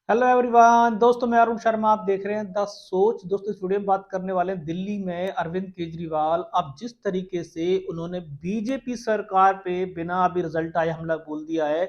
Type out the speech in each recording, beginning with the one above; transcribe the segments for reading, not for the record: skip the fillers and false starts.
Hello everyone दोस्तों, मैं अरुण शर्मा। आप देख रहे हैं द सोच। दोस्तों, इस वीडियो में बात करने वाले हैं दिल्ली में अरविंद केजरीवाल। अब जिस तरीके से उन्होंने बीजेपी सरकार पे बिना अभी रिजल्ट आए हमला बोल दिया है,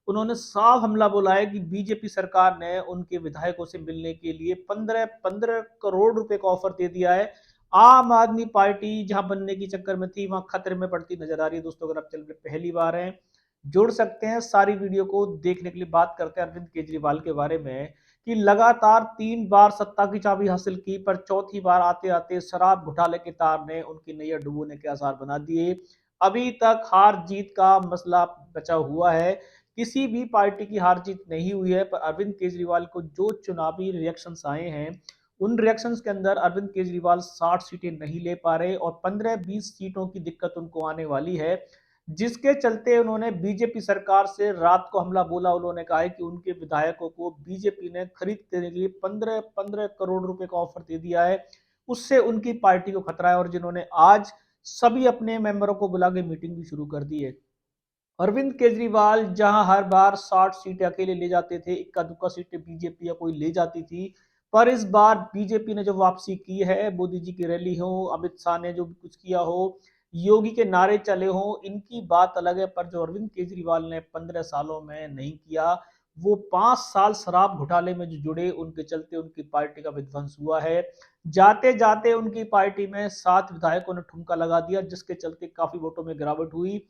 उन्होंने साफ हमला बोला है कि बीजेपी सरकार ने उनके विधायकों से मिलने के लिए 15-15 करोड़ रुपए का ऑफर दे दिया है। आम आदमी पार्टी जहां बनने की चक्कर में थी, वहां खतरे में पड़ती नजर आ रही है। दोस्तों, अगर आप चैनल पे पहली बार हैं, जुड़ सकते हैं। सारी वीडियो को देखने के लिए बात करते हैं अरविंद केजरीवाल के बारे में कि लगातार 3 बार सत्ता की चाबी हासिल की, पर चौथी बार आते आते शराब घोटाले के तार ने उनकी नैया डुबोने के आसार बना दिए। अभी तक हार जीत का मसला बचा हुआ है। किसी भी पार्टी की हार जीत नहीं हुई है, पर अरविंद केजरीवाल को जो चुनावी रिएक्शंस आए हैं, उन रिएक्शंस के अंदर अरविंद केजरीवाल 60 सीटें नहीं ले पा रहे और 15-20 सीटों की दिक्कत उनको आने वाली है, जिसके चलते उन्होंने बीजेपी सरकार से रात को हमला बोला। उन्होंने कहा है कि उनके विधायकों को बीजेपी ने खरीदने के लिए 15-15 करोड़ रुपए का ऑफर दे दिया है। उससे उनकी पार्टी को खतरा है और जिन्होंने आज सभी अपने मेंबरों को बुला के मीटिंग भी शुरू कर दी है। अरविंद केजरीवाल जहां हर बार 60 सीटें अकेले ले जाते थे, इक्का दुक्का सीटें बीजेपी या कोई ले जाती थी, पर इस बार बीजेपी ने जो वापसी की है, मोदी जी की रैली हो, अमित शाह ने जो कुछ किया हो, योगी के नारे चले हो, इनकी बात अलग है। पर जो अरविंद केजरीवाल ने 15 सालों में नहीं किया, वो 5 साल शराब घोटाले में जो जुड़े, उनके चलते उनकी पार्टी का विध्वंस हुआ है। जाते जाते उनकी पार्टी में 7 विधायकों ने ठुमका लगा दिया, जिसके चलते काफी वोटों में गिरावट हुई।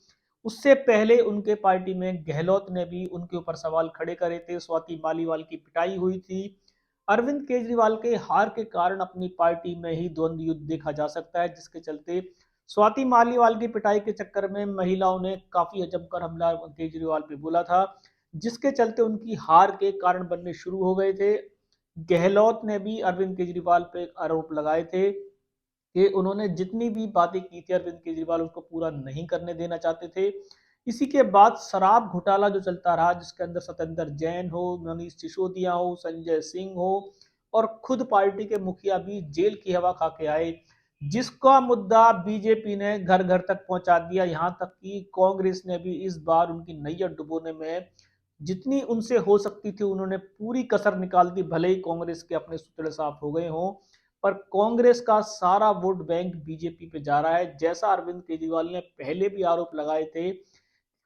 उससे पहले उनके पार्टी में गहलोत ने भी उनके ऊपर सवाल खड़े करे थे। स्वाति मालीवाल की पिटाई हुई थी। अरविंद केजरीवाल के हार के कारण अपनी पार्टी में ही द्वंद्व युद्ध देखा जा सकता है, जिसके चलते स्वाति मालीवाल की पिटाई के चक्कर में महिलाओं ने काफी जमकर हमला केजरीवाल पे बोला था, जिसके चलते उनकी हार के कारण बनने शुरू हो गए थे। गहलोत ने भी अरविंद केजरीवाल पे आरोप लगाए थे कि उन्होंने जितनी भी बातें की थी, अरविंद केजरीवाल उसको पूरा नहीं करने देना चाहते थे। इसी के बाद शराब घोटाला जो चलता रहा, जिसके अंदर सत्येंद्र जैन हो, मनीष सिसोदिया हो, संजय सिंह हो और खुद पार्टी के मुखिया भी जेल की हवा खा के आए, जिसका मुद्दा बीजेपी ने घर घर तक पहुंचा दिया। यहां तक कि कांग्रेस ने भी इस बार उनकी नैया डुबोने में जितनी उनसे हो सकती थी, उन्होंने पूरी कसर निकाल दी। भले ही कांग्रेस के अपने सूत्र साफ हो गए हों, पर कांग्रेस का सारा वोट बैंक बीजेपी पे जा रहा है। जैसा अरविंद केजरीवाल ने पहले भी आरोप लगाए थे,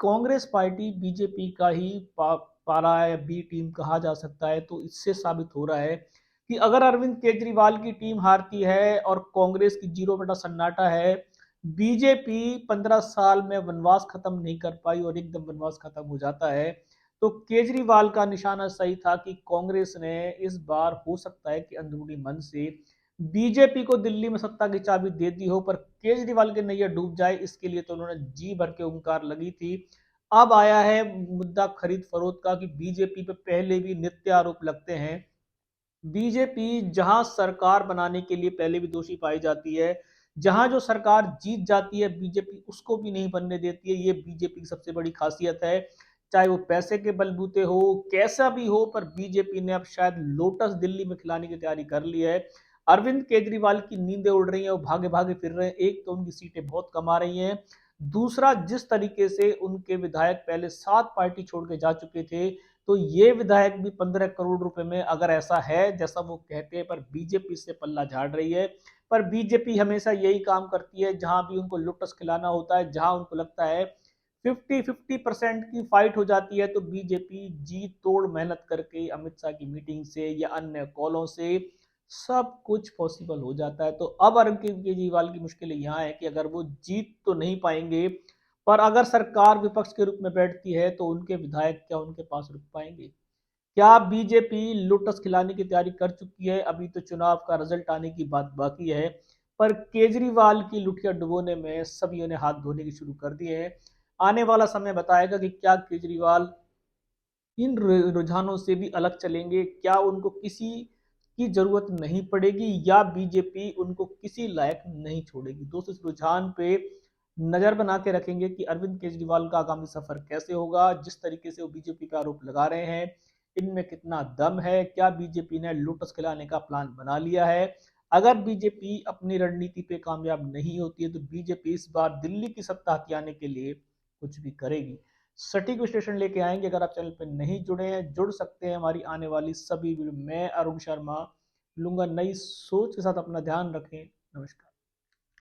कांग्रेस पार्टी बीजेपी का ही पारा है, बी टीम कहा जा सकता है। तो इससे साबित हो रहा है कि अगर अरविंद केजरीवाल की टीम हारती है और कांग्रेस की जीरो बेटा सन्नाटा है, बीजेपी 15 साल में वनवास खत्म नहीं कर पाई और एकदम वनवास खत्म हो जाता है। तो केजरीवाल का निशाना सही था कि कांग्रेस ने इस बार हो सकता है कि अंदरूनी मन से बीजेपी को दिल्ली में सत्ता की चाबी दे दी हो, पर केजरीवाल के नैया डूब जाए, इसके लिए तो उन्होंने जी भर के ओंकार लगी थी। अब आया है मुद्दा खरीद फरोख्त का कि बीजेपी पे पहले भी नित्य आरोप लगते हैं। बीजेपी जहां सरकार बनाने के लिए पहले भी दोषी पाई जाती है, जहां जो सरकार जीत जाती है, बीजेपी उसको भी नहीं बनने देती है। ये बीजेपी की सबसे बड़ी खासियत है। चाहे वो पैसे के बलबूते हो, कैसा भी हो, पर बीजेपी ने अब शायद लोटस दिल्ली में खिलाने की तैयारी कर ली है। अरविंद केजरीवाल की नींदें उड़ रही हैं, वो भागे भागे फिर रहे हैं। एक तो उनकी सीटें बहुत कम आ रही हैं, दूसरा जिस तरीके से उनके विधायक पहले 7 पार्टी छोड़ के जा चुके थे, तो ये विधायक भी 15 करोड़ रुपए में, अगर ऐसा है जैसा वो कहते हैं, पर बीजेपी से पल्ला झाड़ रही है। पर बीजेपी हमेशा यही काम करती है, जहां भी उनको लुटस खिलाना होता है, जहां उनको लगता है 50-50% की फाइट हो जाती है, तो बीजेपी जी तोड़ मेहनत करके अमित शाह की मीटिंग से या अन्य कॉलों से सब कुछ पॉसिबल हो जाता है। तो अब अरविंद केजरीवाल की मुश्किल यहाँ है कि अगर वो जीत तो नहीं पाएंगे, पर अगर सरकार विपक्ष के रूप में बैठती है, तो उनके विधायक क्या उनके पास रुक पाएंगे? क्या बीजेपी लोटस खिलाने की तैयारी कर चुकी है? अभी तो चुनाव का रिजल्ट आने की बात बाकी है, पर केजरीवाल की लुटिया डुबोने में सभी ने हाथ धोने की शुरू कर दिए हैं। आने वाला समय बताएगा कि क्या केजरीवाल इन रुझानों से भी अलग चलेंगे, क्या उनको किसी की जरूरत नहीं पड़ेगी या बीजेपी उनको किसी लायक नहीं छोड़ेगी। दोस्तों, इस रुझान पे नजर बना के रखेंगे कि अरविंद केजरीवाल का आगामी सफर कैसे होगा। जिस तरीके से वो बीजेपी पे आरोप लगा रहे हैं, इनमें कितना दम है? क्या बीजेपी ने लोटस खिलाने का प्लान बना लिया है? अगर बीजेपी अपनी रणनीति पे कामयाब नहीं होती है, तो बीजेपी इस बार दिल्ली की सत्ता हथियाने के लिए कुछ भी करेगी। सटीक विश्लेषण लेके आएंगे। अगर आप चैनल पर नहीं जुड़े हैं, जुड़ सकते हैं हमारी आने वाली सभी वीडियो। मैं अरुण शर्मा लूंगा नई सोच के साथ। अपना ध्यान रखें। नमस्कार।